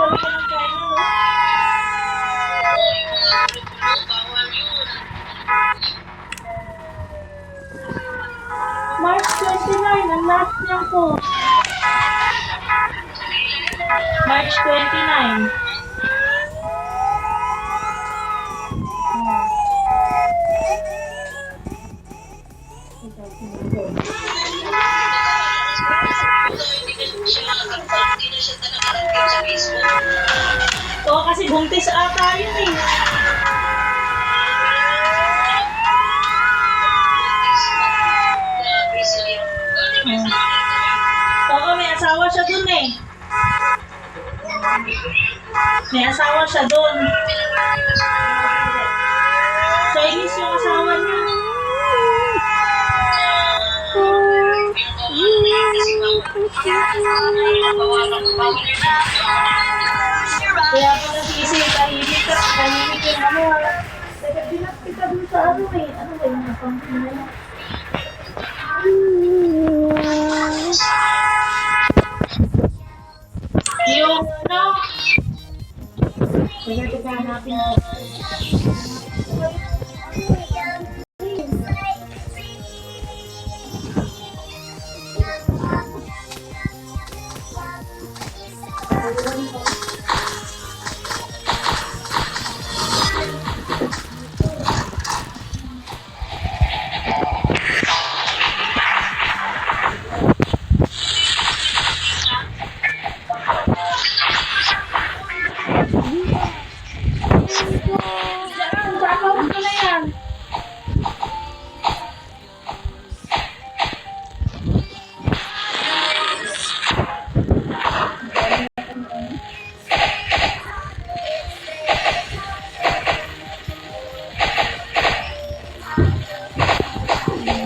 March 29, ang last niyan po. March 29. Oo, kasi buntis ata yun eh. Oo, may asawa siya dun eh. May asawa siya dun. Chinese yung asawa niya. Kaya pala sisi, tahimik ka. Tahimik yung ano. Teka, binakti ka dun sa ano eh. Ano ba yung napangkina? Yung ano? Teka, hanapin ko.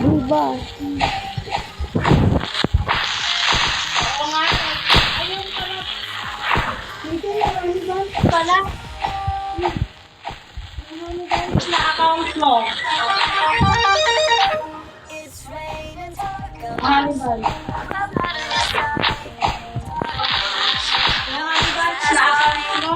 Diba? Oo nga. Ayun pala. Dito na pala. Na account mo. Hannibal. Hannibal na account mo.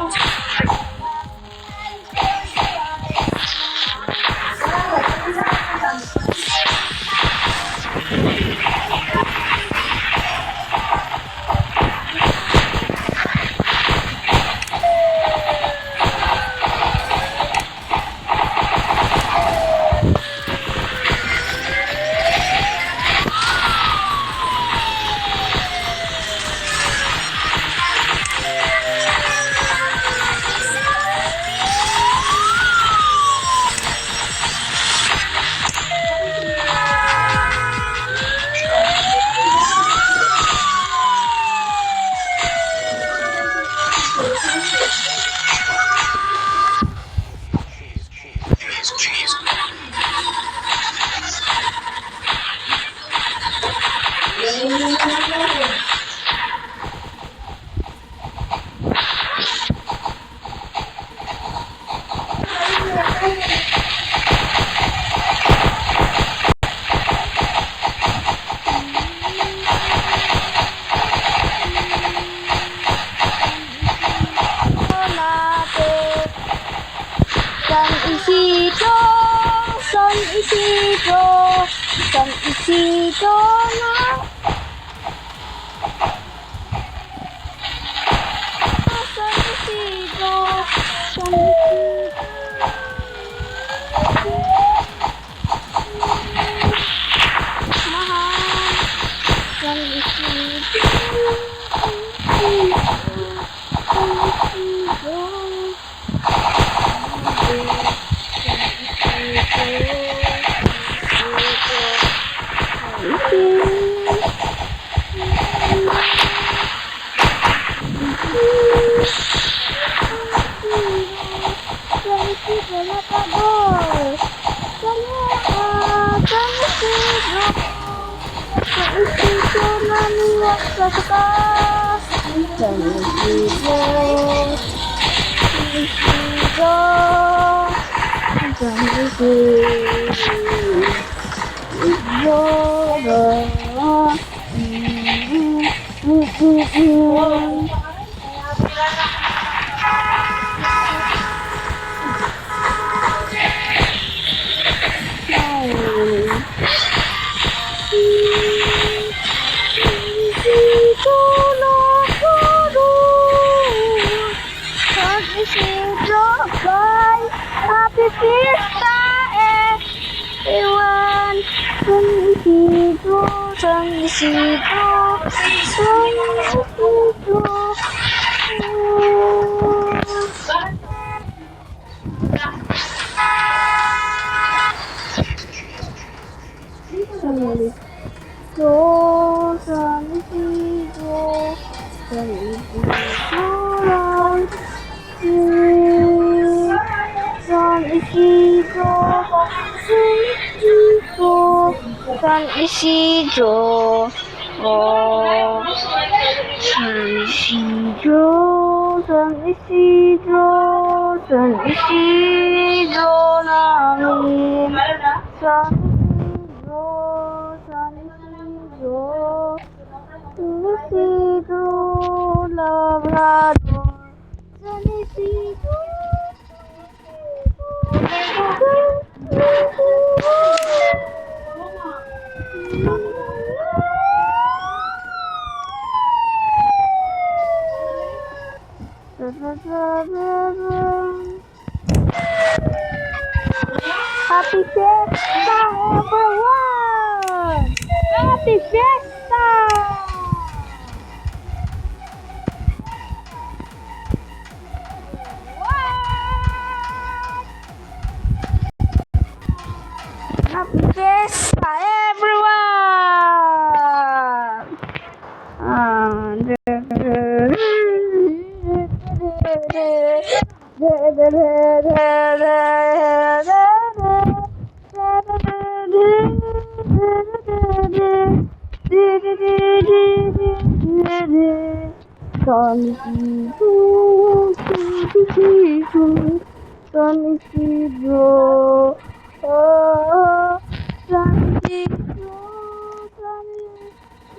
San Isidro na San Isidro, San mahal San Isidro, San Isidro, San Isidro. San Isidro, San Isidro, San Isidro, San Isidro, oh, San Isidro, San Isidro, San Isidro namin, San Isidro, San Isidro, San Isidro Labrador, San Isidro, Happy Fiesta, everyone! Happy Fiesta! Happy Fiesta, everyone! San Isidro, San Isidro, oh, San Isidro, San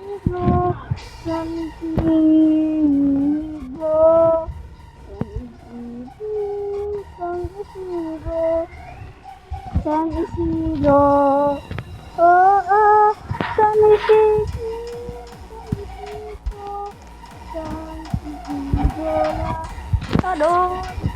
Isidro, San Isidro, San Isidro, San Isidro, oh, oh, San Isidro, San Isidro, San Isidro,